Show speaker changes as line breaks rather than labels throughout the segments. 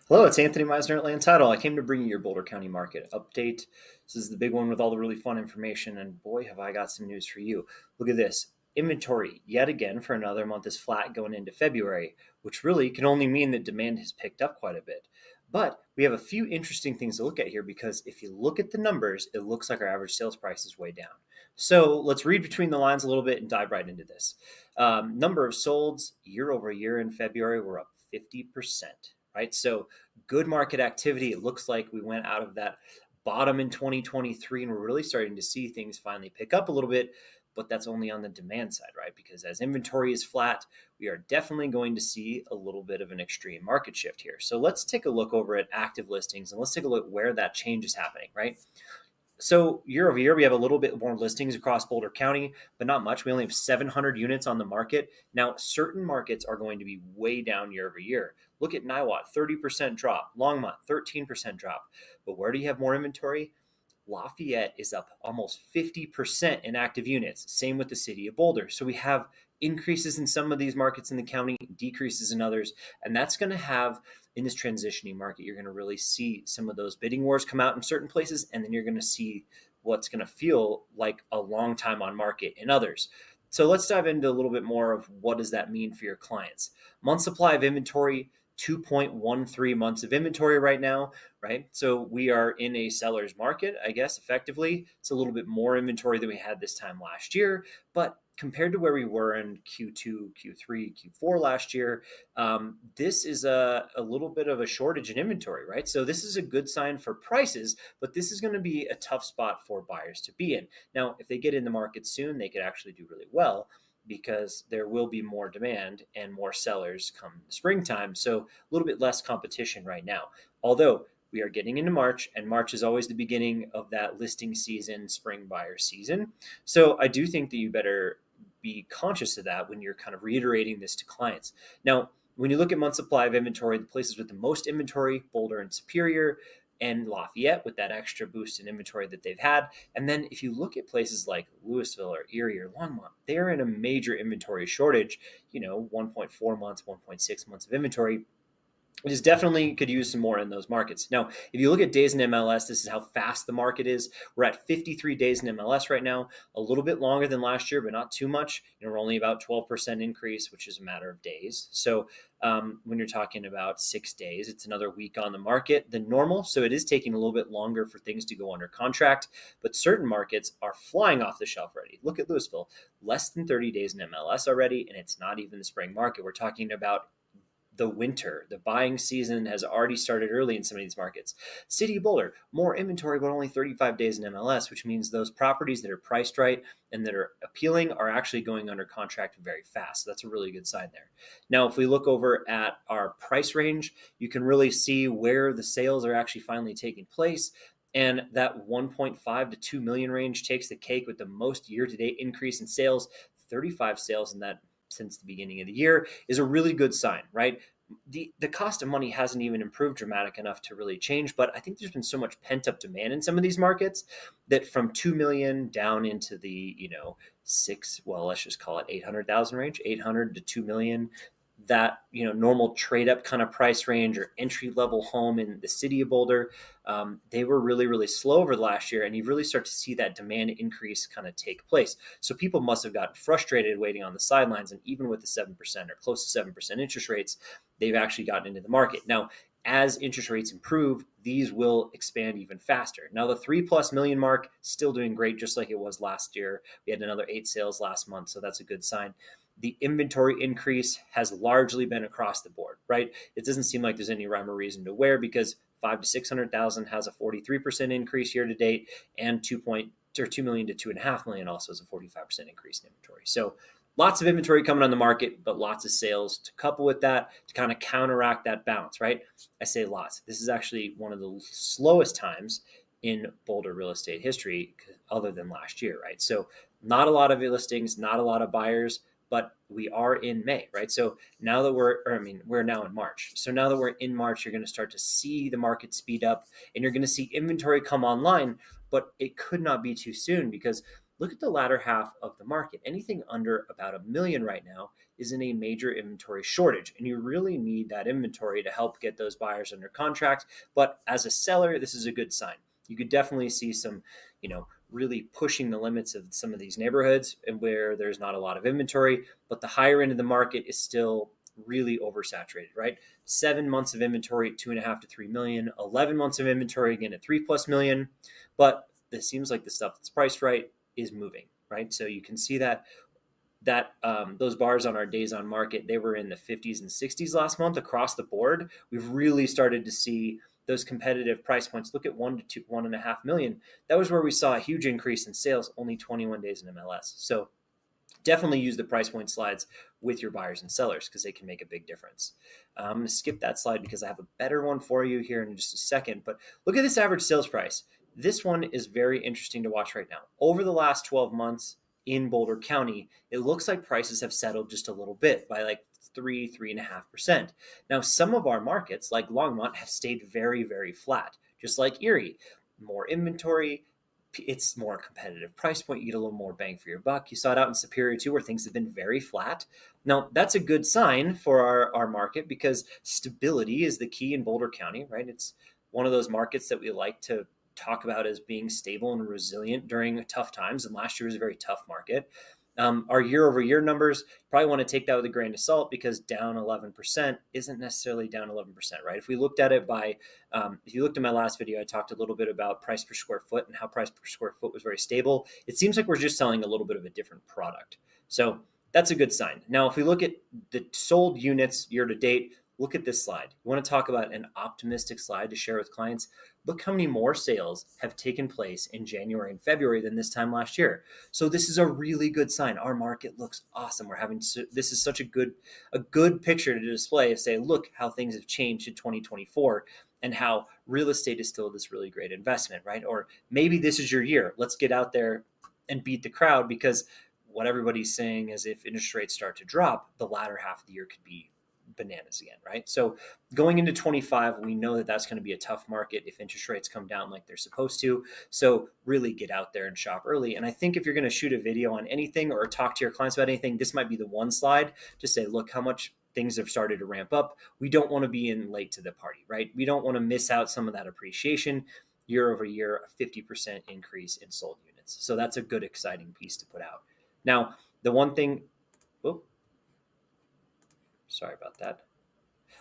Hello, it's Anthony Meisner at Land Title. I came to bring you your Boulder County market update. This is the big one with all the really fun information, and boy, have I got some news for you. Look at this. Inventory, yet again, for another month is flat going into February, which really can only mean that demand has picked up quite a bit. But we have a few interesting things to look at here because if you look at the numbers, it looks like our average sales price is way down. So let's read between the lines a little bit and dive right into this. Number of solds year over year in February were up 50%, right? So good market activity. It looks like we went out of that bottom in 2023 and we're really starting to see things finally pick up a little bit, but that's only on the demand side, right? Because as inventory is flat, we are definitely going to see a little bit of an extreme market shift here. So let's take a look over at active listings and let's take a look where that change is happening, right? So year over year, we have a little bit more listings across Boulder County, but not much. We only have 700 units on the market. Now, certain markets are going to be way down year over year. Look at Niwot, 30% drop. Longmont, 13% drop. But where do you have more inventory? Lafayette is up almost 50% in active units. Same with the city of Boulder. So we have increases in some of these markets in the county, decreases in others. And that's going to have, in this transitioning market, you're going to really see some of those bidding wars come out in certain places. And then you're going to see what's going to feel like a long time on market in others. So let's dive into a little bit more of what does that mean for your clients. Month supply of inventory, 2.13 months of inventory right now, right? So we are in a seller's market, I guess, effectively. It's a little bit more inventory than we had this time last year, but compared to where we were in Q2, Q3, Q4 last year, this is a little bit of a shortage in inventory, right? So this is a good sign for prices, but this is going to be a tough spot for buyers to be in. Now, if they get in the market soon, they could actually do really well because there will be more demand and more sellers come springtime. So a little bit less competition right now. Although we are getting into March, and March is always the beginning of that listing season, spring buyer season. So I do think that you better be conscious of that when you're kind of reiterating this to clients. Now, when you look at month supply of inventory, the places with the most inventory, Boulder and Superior, and Lafayette with that extra boost in inventory that they've had. And then if you look at places like Louisville or Erie or Longmont, they're in a major inventory shortage, 1.4 months, 1.6 months of inventory. It is definitely could use some more in those markets. Now, if you look at days in MLS, this is how fast the market is. We're at 53 days in MLS right now, a little bit longer than last year, but not too much. We're only about 12% increase, which is a matter of days. So when you're talking about 6 days, it's another week on the market than normal. So it is taking a little bit longer for things to go under contract, but certain markets are flying off the shelf already. Look at Louisville, less than 30 days in MLS already, and it's not even the spring market. We're talking about the winter. The buying season has already started early in some of these markets. City of Boulder, more inventory, but only 35 days in MLS, which means those properties that are priced right and that are appealing are actually going under contract very fast. So that's a really good sign there. Now, if we look over at our price range, you can really see where the sales are actually finally taking place. And that 1.5 to 2 million range takes the cake with the most year-to-date increase in sales. 35 sales in that since the beginning of the year is a really good sign, right? The cost of money hasn't even improved dramatic enough to really change, but I think there's been so much pent up demand in some of these markets that from 2 million down into the, let's just call it 800,000 range, 800 to 2 million, that normal trade up kind of price range or entry level home in the city of Boulder, they were really, really slow over the last year, and you really start to see that demand increase kind of take place. So people must have gotten frustrated waiting on the sidelines, and even with the 7% or close to 7% interest rates, they've actually gotten into the market. Now, as interest rates improve, these will expand even faster. Now, the 3+ million mark, still doing great, just like it was last year. We had another 8 sales last month, so that's a good sign. The inventory increase has largely been across the board, right? It doesn't seem like there's any rhyme or reason to where, because 5 to 600,000 has a 43% increase year to date, and 2 million to 2.5 million also has a 45% increase in inventory. So lots of inventory coming on the market, but lots of sales to couple with that to kind of counteract that balance, right? I say lots. This is actually one of the slowest times in Boulder real estate history other than last year, right? So not a lot of listings, not a lot of buyers, but we are in May, right? So now that we're now in March. So now that we're in March, you're going to start to see the market speed up and you're going to see inventory come online, but it could not be too soon because look at the latter half of the market. Anything under about 1 million right now is in a major inventory shortage, and you really need that inventory to help get those buyers under contract. But as a seller, this is a good sign. You could definitely see some, really pushing the limits of some of these neighborhoods and where there's not a lot of inventory, but the higher end of the market is still really oversaturated, right? 7 months of inventory at 2.5 to 3 million, 11 months of inventory again at 3+ million. But it seems like the stuff that's priced right is moving, right? So you can see that those bars on our days on market, they were in the 50s and 60s last month across the board. We've really started to see those competitive price points. Look at 1 to 1.5 million. That was where we saw a huge increase in sales, only 21 days in MLS. So definitely use the price point slides with your buyers and sellers because they can make a big difference. I'm going to skip that slide because I have a better one for you here in just a second. But look at this average sales price. This one is very interesting to watch right now. Over the last 12 months in Boulder County, it looks like prices have settled just a little bit by like 3.5%. Now, some of our markets, like Longmont, have stayed very, very flat, just like Erie. More inventory, it's more competitive price point. You get a little more bang for your buck. You saw it out in Superior too, where things have been very flat. Now, that's a good sign for our market because stability is the key in Boulder County, right? It's one of those markets that we like to talk about as being stable and resilient during tough times. And last year was a very tough market. Our year over year numbers, probably want to take that with a grain of salt because down 11% isn't necessarily down 11%, right? If we looked at it by, if you looked at my last video, I talked a little bit about price per square foot and how price per square foot was very stable. It seems like we're just selling a little bit of a different product. So that's a good sign. Now, if we look at the sold units year to date, look at this slide. You want to talk about an optimistic slide to share with clients? Look how many more sales have taken place in January and February than this time last year. So this is a really good sign. Our market looks awesome. This is such a good picture to display, say, look how things have changed in 2024 and how real estate is still this really great investment, right? Or maybe this is your year. Let's get out there and beat the crowd, because what everybody's saying is if interest rates start to drop, the latter half of the year could be bananas again, right? So going into 25, we know that that's going to be a tough market if interest rates come down like they're supposed to. So really get out there and shop early. And I think if you're going to shoot a video on anything or talk to your clients about anything, this might be the one slide to say, look how much things have started to ramp up. We don't want to be in late to the party, right? We don't want to miss out some of that appreciation. Year over year, a 50% increase in sold units. So that's a good, exciting piece to put out. Now, the one thing, sorry about that.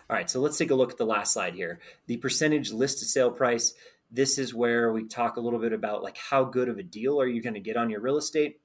All right, so let's take a look at the last slide here. The percentage list to sale price. This is where we talk a little bit about like how good of a deal are you going to get on your real estate.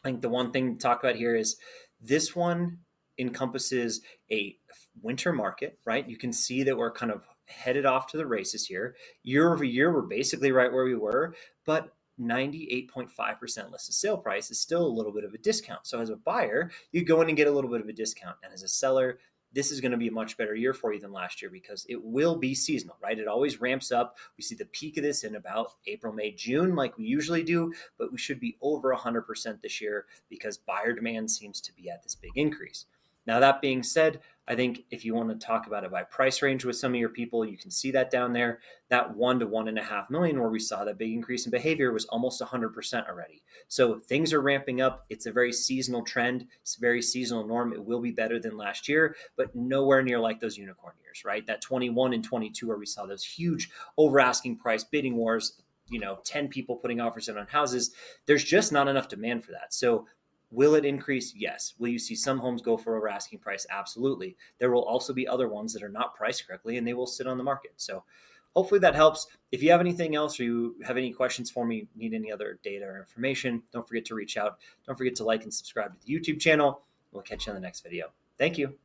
I think the one thing to talk about here is this one encompasses a winter market, right? You can see that we're kind of headed off to the races here. Year over year, we're basically right where we were, but 98.5% list to sale price is still a little bit of a discount. So as a buyer, you go in and get a little bit of a discount. And as a seller, this is going to be a much better year for you than last year because it will be seasonal, right? It always ramps up. We see the peak of this in about April, May, June, like we usually do, but we should be over 100% this year because buyer demand seems to be at this big increase. Now, that being said, I think if you want to talk about it by price range with some of your people, you can see that down there. That 1 to 1.5 million where we saw that big increase in behavior was almost 100% already. So things are ramping up. It's a very seasonal trend. It's a very seasonal norm. It will be better than last year, but nowhere near like those unicorn years, right? That 21 and 22 where we saw those huge over asking price bidding wars, 10 people putting offers in on houses. There's just not enough demand for that. So will it increase? Yes. Will you see some homes go for over asking price? Absolutely. There will also be other ones that are not priced correctly and they will sit on the market. So hopefully that helps. If you have anything else or you have any questions for me, need any other data or information, don't forget to reach out. Don't forget to like and subscribe to the YouTube channel. We'll catch you on the next video. Thank you.